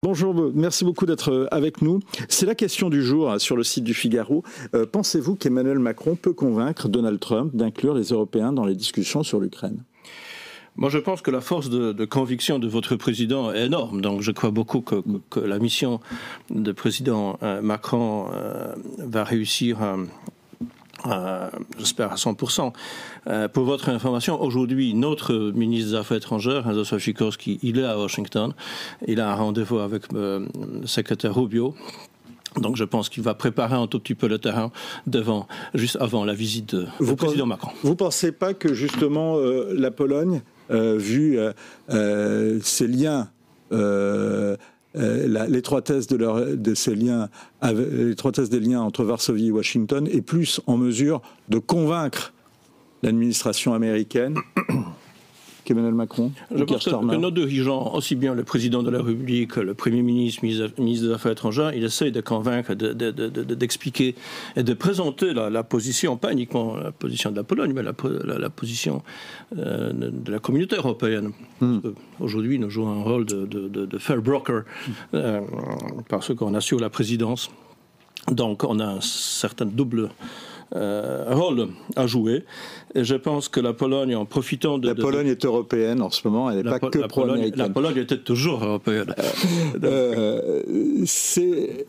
Bonjour, merci beaucoup d'être avec nous. C'est la question du jour sur le site du Figaro. Pensez-vous qu'Emmanuel Macron peut convaincre Donald Trump d'inclure les Européens dans les discussions sur l'Ukraine ? Moi, je pense que la force de conviction de votre président est énorme. Donc, je crois beaucoup que la mission du président Macron va réussir j'espère à 100%. Pour votre information, aujourd'hui, notre ministre des Affaires étrangères, Joseph Sikorski, il est à Washington. Il a un rendez-vous avec le secrétaire Rubio. Donc je pense qu'il va préparer un tout petit peu le terrain juste avant la visite du président Macron. Vous ne pensez pas que justement la Pologne, vu ses liens... l'étroitesse des liens entre Varsovie et Washington est plus en mesure de convaincre l'administration américaine qu'Emmanuel Macron? Je pense que nos dirigeants, aussi bien le président de la République, le Premier ministre, ministre des Affaires étrangères, ils essayent de convaincre, d'expliquer et de présenter la position, pas uniquement la position de la Pologne, mais la position de la communauté européenne. Aujourd'hui, nous jouons un rôle de fair broker parce qu'on assure la présidence. Donc, on a un certain double rôle à jouer. Et je pense que la Pologne, en profitant de... La Pologne est européenne en ce moment, elle n'est pas que pro-américaine. La Pologne était toujours européenne.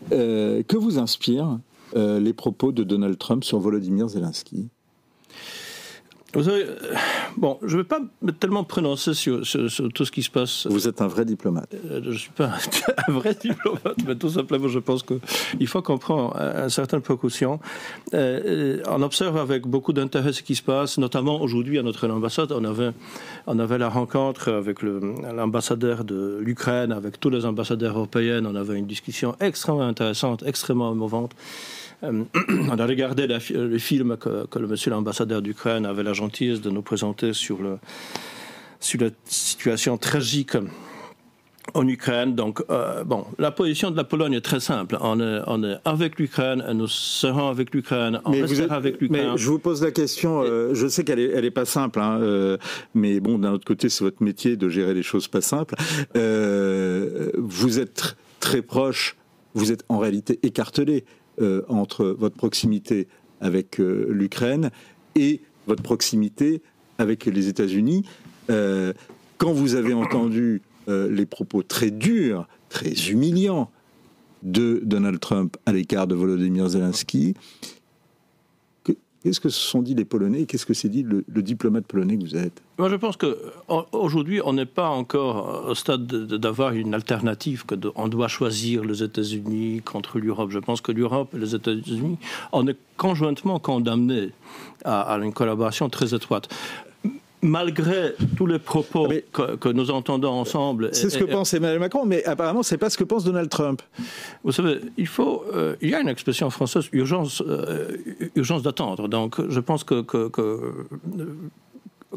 Que vous inspirent les propos de Donald Trump sur Volodymyr Zelensky ? Vous savez, bon, je ne vais pas me tellement prononcer sur tout ce qui se passe. Vous êtes un vrai diplomate. Je ne suis pas un vrai diplomate, mais tout simplement, je pense qu'il faut qu'on prenne une certaine précaution. On observe avec beaucoup d'intérêt ce qui se passe, notamment aujourd'hui à notre ambassade. On avait la rencontre avec l'ambassadeur de l'Ukraine, avec tous les ambassadeurs européens. On avait une discussion extrêmement intéressante, extrêmement émouvante. On a regardé le film que le monsieur l'ambassadeur d'Ukraine avait la gentillesse de nous présenter sur la situation tragique en Ukraine. Donc, la position de la Pologne est très simple. On est avec l'Ukraine, nous serons avec l'Ukraine, on restera avec l'Ukraine. Mais je vous pose la question, je sais qu'elle est pas simple, mais bon, d'un autre côté, c'est votre métier de gérer les choses pas simples. Vous êtes très proche, vous êtes en réalité écartelé entre votre proximité avec l'Ukraine et votre proximité avec les États-Unis. Quand vous avez entendu les propos très durs, très humiliants de Donald Trump à l'égard de Volodymyr Zelensky, qu'est-ce que se sont dit les Polonais et qu'est-ce que s'est dit le diplomate polonais que vous êtes ? Moi, je pense qu'aujourd'hui, on n'est pas encore au stade d'avoir une alternative, qu'on doit choisir les États-Unis contre l'Europe. Je pense que l'Europe et les États-Unis, on est conjointement condamnés à une collaboration très étroite. Malgré tous les propos que nous entendons ensemble... C'est ce que pense Emmanuel Macron, mais apparemment, ce n'est pas ce que pense Donald Trump. Vous savez, il y a une expression française, urgence d'attendre. Donc, je pense que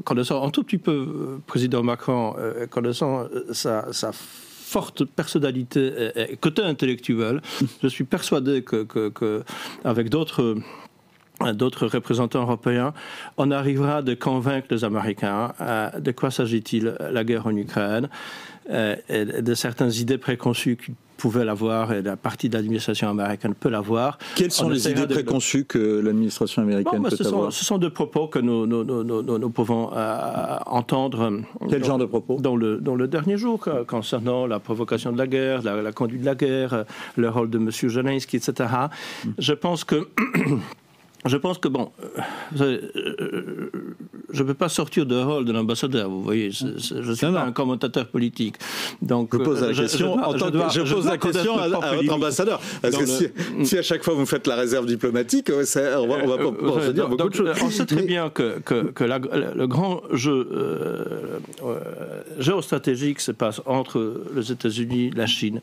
connaissant un tout petit peu président Macron, connaissant sa forte personnalité et côté intellectuel, je suis persuadé qu'avec d'autres représentants européens, on arrivera de convaincre les Américains de quoi s'agit-il la guerre en Ukraine et de certaines idées préconçues qu'ils pouvaient l'avoir et la partie de l'administration américaine peut l'avoir. Quelles sont les idées préconçues que l'administration américaine peut avoir ? Ce sont des propos que nous pouvons entendre. Quel genre de propos ? Dans le dernier jour, concernant la provocation de la guerre, la conduite de la guerre, le rôle de M. Zelensky, etc. Je pense que bon, je ne peux pas sortir de rôle de l'ambassadeur, vous voyez, je ne suis pas un commentateur politique. Donc, je pose la question à votre ambassadeur. Parce que si à chaque fois vous faites la réserve diplomatique, on va pas se dire beaucoup de choses. On sait très bien que le grand jeu géostratégique se passe entre les États-Unis et la Chine.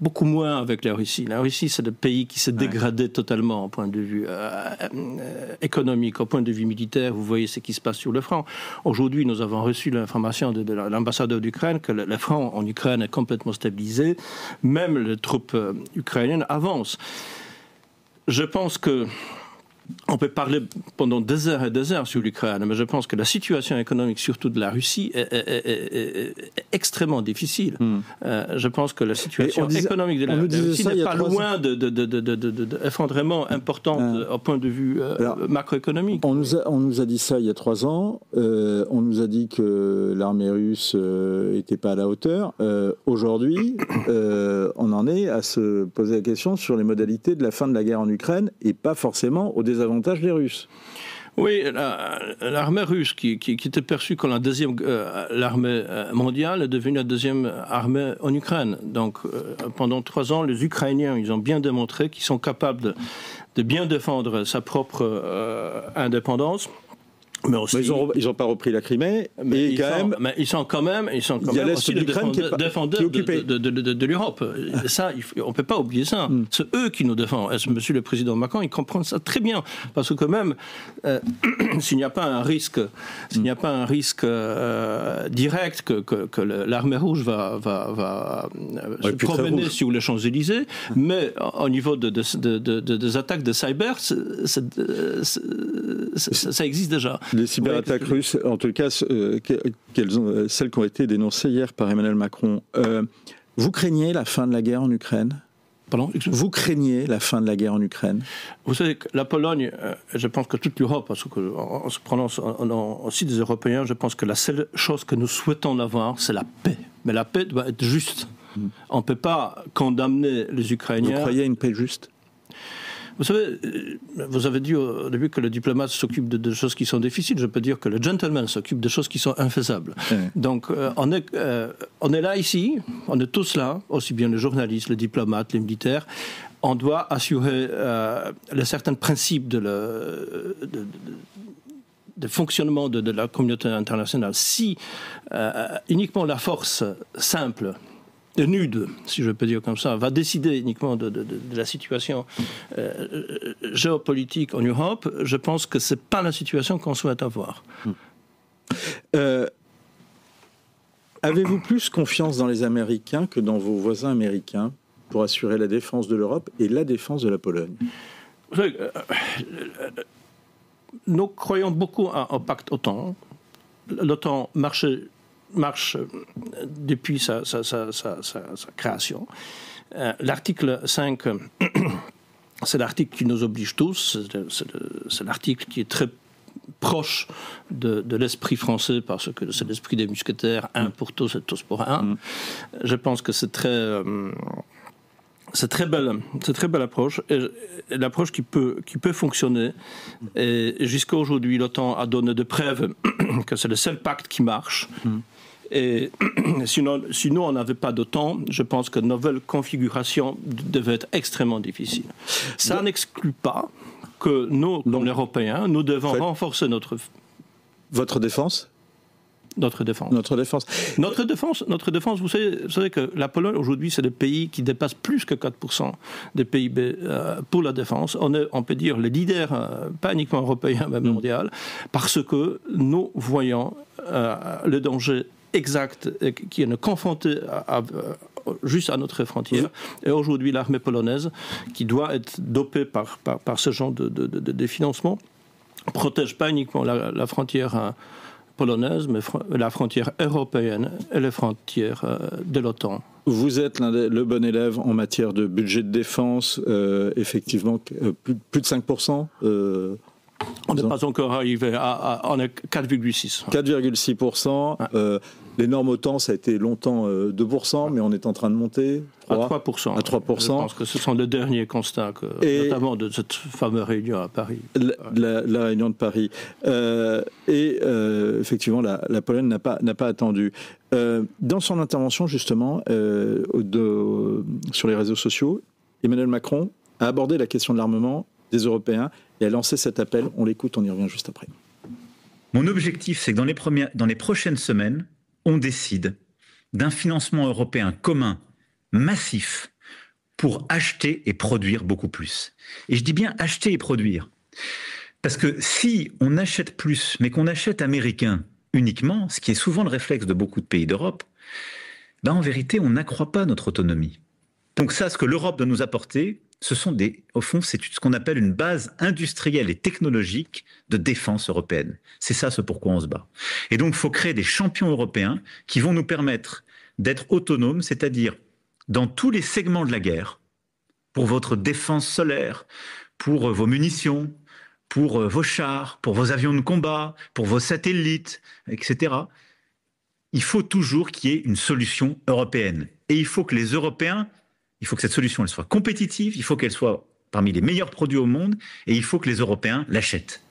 Beaucoup moins avec la Russie. La Russie, c'est le pays qui s'est dégradé totalement au point de vue économique, au point de vue militaire. Vous voyez ce qui se passe sur le front. Aujourd'hui, nous avons reçu l'information de l'ambassadeur d'Ukraine que le front en Ukraine est complètement stabilisé. Même les troupes ukrainiennes avancent. Je pense que On peut parler pendant des heures et des heures sur l'Ukraine, mais je pense que la situation économique, surtout de la Russie, est extrêmement difficile. Je pense que la situation économique de la Russie n'est pas loin d'effondrement important au point de vue macroéconomique. On nous a dit ça il y a 3 ans. On nous a dit que l'armée russe n'était pas à la hauteur. Aujourd'hui, on en est à se poser la question sur les modalités de la fin de la guerre en Ukraine et pas forcément au désavantage des Russes. Oui, l'armée russe, qui était perçue comme la deuxième l'armée mondiale, est devenue la deuxième armée en Ukraine. Donc, pendant 3 ans, les Ukrainiens, ils ont bien démontré qu'ils sont capables de bien défendre sa propre indépendance. Mais aussi, ils n'ont pas repris la Crimée, mais ils sont quand même aussi les défendeurs de l'Europe. Ça, on ne peut pas oublier ça. C'est eux qui nous défendent. Et Monsieur le Président Macron, il comprend ça très bien, parce que même s'il n'y a pas un risque, direct que l'armée rouge va se promener sur les Champs-Élysées, mais au niveau des attaques de cyber, ça existe déjà. Les cyberattaques russes, en tout cas, celles qui ont été dénoncées hier par Emmanuel Macron. Vous craignez la fin de la guerre en Ukraine ? Pardon ? Vous craignez la fin de la guerre en Ukraine ? Vous savez que la Pologne, je pense que toute l'Europe, parce qu'on se prononce aussi des Européens, je pense que la seule chose que nous souhaitons avoir, c'est la paix. Mais la paix doit être juste. On ne peut pas condamner les Ukrainiens. Vous croyez à une paix juste ? Vous savez, vous avez dit au début que le diplomate s'occupe de choses qui sont difficiles. Je peux dire que le gentleman s'occupe de choses qui sont infaisables. Donc, on est là ici, on est tous là, aussi bien les journalistes, les diplomates, les militaires. On doit assurer certains principes de fonctionnement de la communauté internationale. Si uniquement la force simple, nude, si je peux dire comme ça, va décider uniquement de la situation géopolitique en Europe, je pense que ce n'est pas la situation qu'on souhaite avoir. Avez-vous plus confiance dans les Américains que dans vos voisins américains pour assurer la défense de l'Europe et la défense de la Pologne ? Nous croyons beaucoup au pacte OTAN. L'OTAN marche depuis sa création. L'article 5, c'est l'article qui nous oblige tous, c'est l'article qui est très proche de l'esprit français, parce que c'est l'esprit des mousquetaires, un pour tous et tous pour un. Je pense que c'est très belle approche, et l'approche qui peut fonctionner. Et jusqu'à aujourd'hui, l'OTAN a donné des preuves que c'est le seul pacte qui marche. Et sinon, si nous, on n'avait pas d'OTAN, je pense que nouvelle configuration devait être extrêmement difficile. Ça n'exclut pas que nous, comme Européens, nous devons renforcer votre défense ? Notre défense. Notre défense, vous savez que la Pologne, aujourd'hui, c'est le pays qui dépasse plus que 4% des PIB pour la défense. On peut dire le leader, pas uniquement européen, mais mondial, parce que nous voyons le danger exact qui est confronté juste à notre frontière. Et aujourd'hui, l'armée polonaise, qui doit être dopée par ce genre de financement, ne protège pas uniquement la frontière polonaise, mais la frontière européenne et les frontières de l'OTAN. Vous êtes le bon élève en matière de budget de défense, effectivement, plus de 5%. On n'est pas encore arrivé on est 4,6. 4,6%. Les normes OTAN, ça a été longtemps 2%, mais on est en train de monter à 3%. À 3%. Je pense que ce sont les derniers constats, notamment de cette fameuse réunion à Paris. La réunion de Paris. Effectivement, la Pologne n'a pas attendu. Dans son intervention, justement, sur les réseaux sociaux, Emmanuel Macron a abordé la question de l'armement des Européens et a lancé cet appel. On l'écoute, on y revient juste après. Mon objectif, c'est que dans les prochaines semaines, on décide d'un financement européen commun, massif, pour acheter et produire beaucoup plus. Et je dis bien acheter et produire. Parce que si on achète plus, mais qu'on achète américain uniquement, ce qui est souvent le réflexe de beaucoup de pays d'Europe, en vérité, on n'accroît pas notre autonomie. Donc ça, ce que l'Europe doit nous apporter, au fond, c'est ce qu'on appelle une base industrielle et technologique de défense européenne. C'est ça ce pourquoi on se bat. Et donc, il faut créer des champions européens qui vont nous permettre d'être autonomes, c'est-à-dire dans tous les segments de la guerre, pour votre défense solaire, pour vos munitions, pour vos chars, pour vos avions de combat, pour vos satellites, etc. Il faut toujours qu'il y ait une solution européenne. Et il faut que les Européens, il faut que cette solution elle soit compétitive, il faut qu'elle soit parmi les meilleurs produits au monde, et il faut que les Européens l'achètent.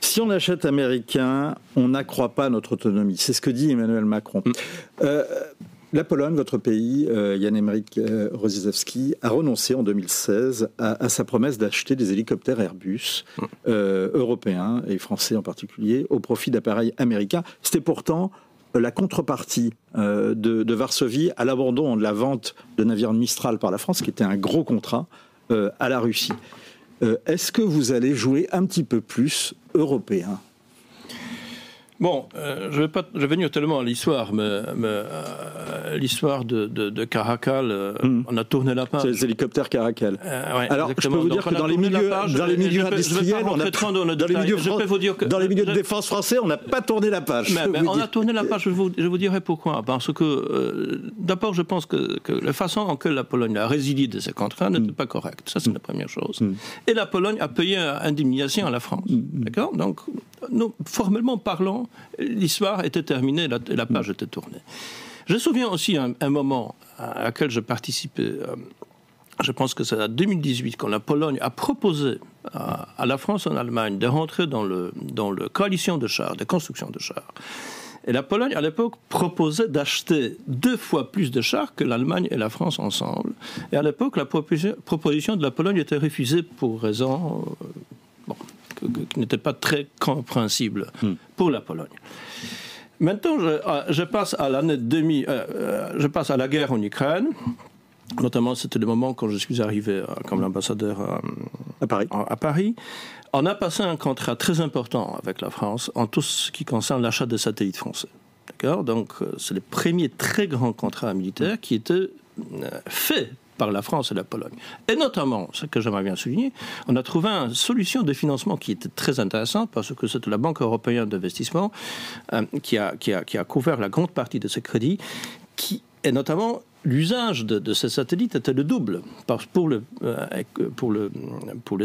Si on achète américain, on n'accroît pas notre autonomie. C'est ce que dit Emmanuel Macron. La Pologne, votre pays, Jan-Henryk Rosyzewski, a renoncé en 2016 à sa promesse d'acheter des hélicoptères Airbus européens et français en particulier au profit d'appareils américains. C'était pourtant la contrepartie de Varsovie à l'abandon de la vente de navires Mistral par la France, qui était un gros contrat, à la Russie. Est-ce que vous allez jouer un petit peu plus européen ? Bon, je vais pas revenir tellement à l'histoire, mais l'histoire de Caracal, on a tourné la page. C'est les hélicoptères Caracal. Ouais, alors, je peux vous dire que dans les milieux industriels, dans les milieux de défense français, on n'a pas tourné la page. Mais on a tourné la page, je vous dirai pourquoi. Parce que, d'abord, je pense que la façon en que la Pologne a résilié de ces contrats n'était pas correcte. Ça, c'est la première chose. Et la Pologne a payé une indemnisation à la France. D'accord ? Donc, nous, formellement parlant, l'histoire était terminée, la page était tournée. Je me souviens aussi un moment à laquelle je participais, je pense que c'est en 2018, quand la Pologne a proposé à la France et en Allemagne de rentrer dans le coalition de chars, de construction de chars. Et la Pologne, à l'époque, proposait d'acheter 2 fois plus de chars que l'Allemagne et la France ensemble. Et à l'époque, la proposition de la Pologne était refusée pour raisons... qui n'était pas très compréhensible pour la Pologne. Maintenant, je passe à l'année 2000, je passe à la guerre en Ukraine. Notamment, c'était le moment quand je suis arrivé comme ambassadeur à Paris. On a passé un contrat très important avec la France en tout ce qui concerne l'achat des satellites français. D'accord ? Donc, c'est le premier très grand contrat militaire qui était fait par la France et la Pologne. Et notamment, ce que j'aimerais bien souligner, on a trouvé une solution de financement qui était très intéressante parce que c'était la Banque européenne d'investissement qui a couvert la grande partie de ces crédits, et notamment l'usage de ces satellites était le double pour le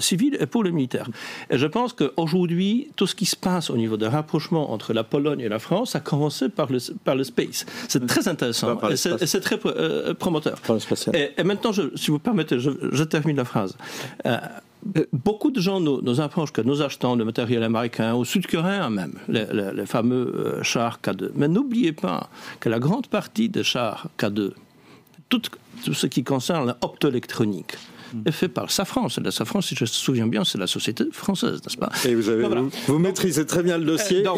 civil et pour le militaire. Et je pense qu'aujourd'hui, tout ce qui se passe au niveau de rapprochement entre la Pologne et la France a commencé par le space. C'est très intéressant et c'est très promoteur. Et maintenant, si vous permettez, je termine la phrase. Beaucoup de gens nous approchent que nous achetons le matériel américain ou sud-coréen même, les fameux chars K2. Mais n'oubliez pas que la grande partie des chars K2, tout ce qui concerne l'optoélectronique, est fait par Safran. Safran, si je me souviens bien, c'est la société française, n'est-ce pas ? Et vous maîtrisez très bien le dossier. Donc,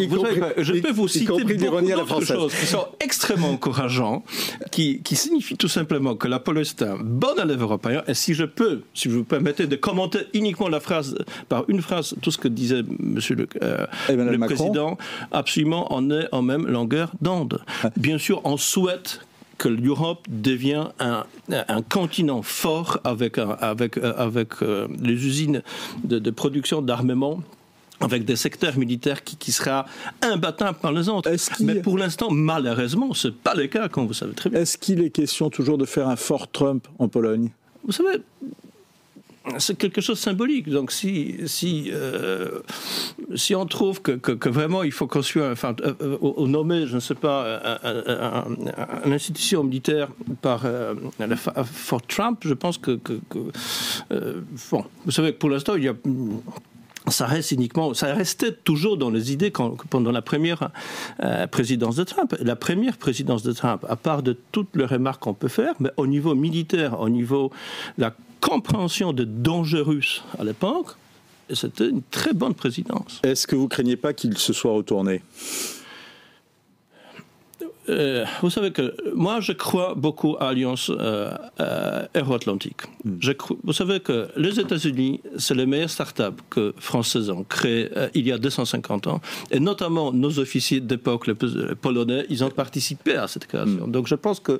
je peux vous citer beaucoup d'autres choses qui sont extrêmement encourageantes, qui signifient tout simplement que la Pologne est un bon élève européen. Et si vous permettez de commenter uniquement par une phrase, tout ce que disait Monsieur le Président, absolument, on est en même longueur d'onde. Bien sûr, on souhaite que l'Europe devient un continent fort avec les usines de production d'armement, avec des secteurs militaires qui sera imbattable par les autres. Mais pour l'instant, malheureusement, ce n'est pas le cas, comme vous savez très bien. Est-ce qu'il est question toujours de faire un fort Trump en Pologne ? Vous savez, c'est quelque chose de symbolique. Donc si on trouve que vraiment il faut construire, ou nommer, je ne sais pas, une institution militaire par Fort Trump, je pense que bon, vous savez que pour l'instant ça restait toujours dans les idées pendant la première présidence de Trump. La première présidence de Trump, à part de toutes les remarques qu'on peut faire, mais au niveau militaire, au niveau de la compréhension des dangers russes à l'époque, c'était une très bonne présidence. Est-ce que vous craignez pas qu'il se soit retourné ? Vous savez que moi, je crois beaucoup à l'Alliance euro-atlantique. Vous savez que les États-Unis, c'est les meilleures start-up que Français ont créées il y a 250 ans. Et notamment, nos officiers d'époque, les Polonais, ils ont participé à cette création. Donc je pense qu'on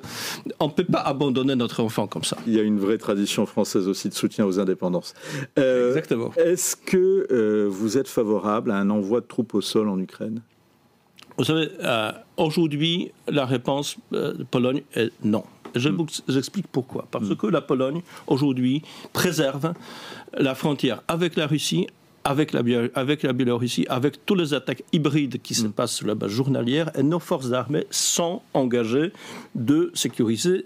ne peut pas abandonner notre enfant comme ça. Il y a une vraie tradition française aussi de soutien aux indépendances. Exactement. Est-ce que vous êtes favorable à un envoi de troupes au sol en Ukraine ? Vous savez, aujourd'hui, la réponse de Pologne est non. Je vous explique pourquoi. Parce que la Pologne, aujourd'hui, préserve la frontière avec la Russie, avec la Biélorussie, avec toutes les attaques hybrides qui se passent sur la base journalière, et nos forces armées sont engagées de sécuriser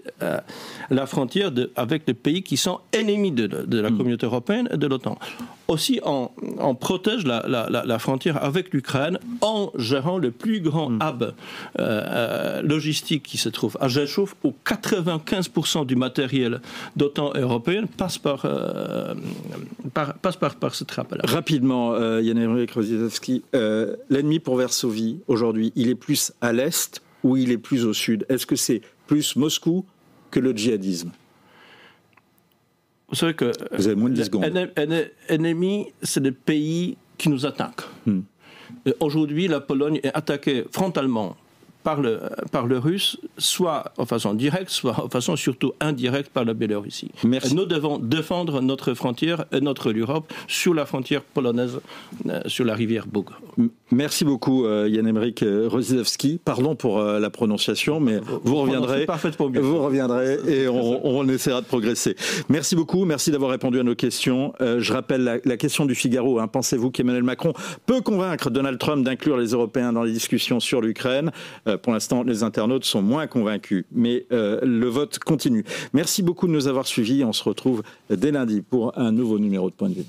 la frontière avec les pays qui sont ennemis de la communauté européenne et de l'OTAN. Aussi, on protège la frontière avec l'Ukraine en gérant le plus grand hub logistique qui se trouve à Rzeszów, où 95% du matériel d'OTAN européenne passe par cette hub-là. Rapidement, Jan-Henryk Rosyzewski, l'ennemi pour Varsovie, aujourd'hui, il est plus à l'est ou il est plus au sud? Est-ce que c'est plus Moscou que le djihadisme? Vous savez que vous avez moins de 10 secondes. Ennemi, c'est des pays qui nous attaquent. Aujourd'hui, la Pologne est attaquée frontalement par le Russe, soit en façon directe, soit en façon surtout indirecte par la Biélorussie. Merci. Et nous devons défendre notre frontière et notre Europe sur la frontière polonaise, sur la rivière Bug. Merci beaucoup Jan-Henryk Rosyzewski. Pardon pour la prononciation, mais vous reviendrez et on essaiera de progresser. Merci beaucoup, merci d'avoir répondu à nos questions. Je rappelle la question du Figaro. Pensez-vous qu'Emmanuel Macron peut convaincre Donald Trump d'inclure les Européens dans les discussions sur l'Ukraine? Pour l'instant, les internautes sont moins convaincus, mais le vote continue. Merci beaucoup de nous avoir suivis. On se retrouve dès lundi pour un nouveau numéro de Point de vue.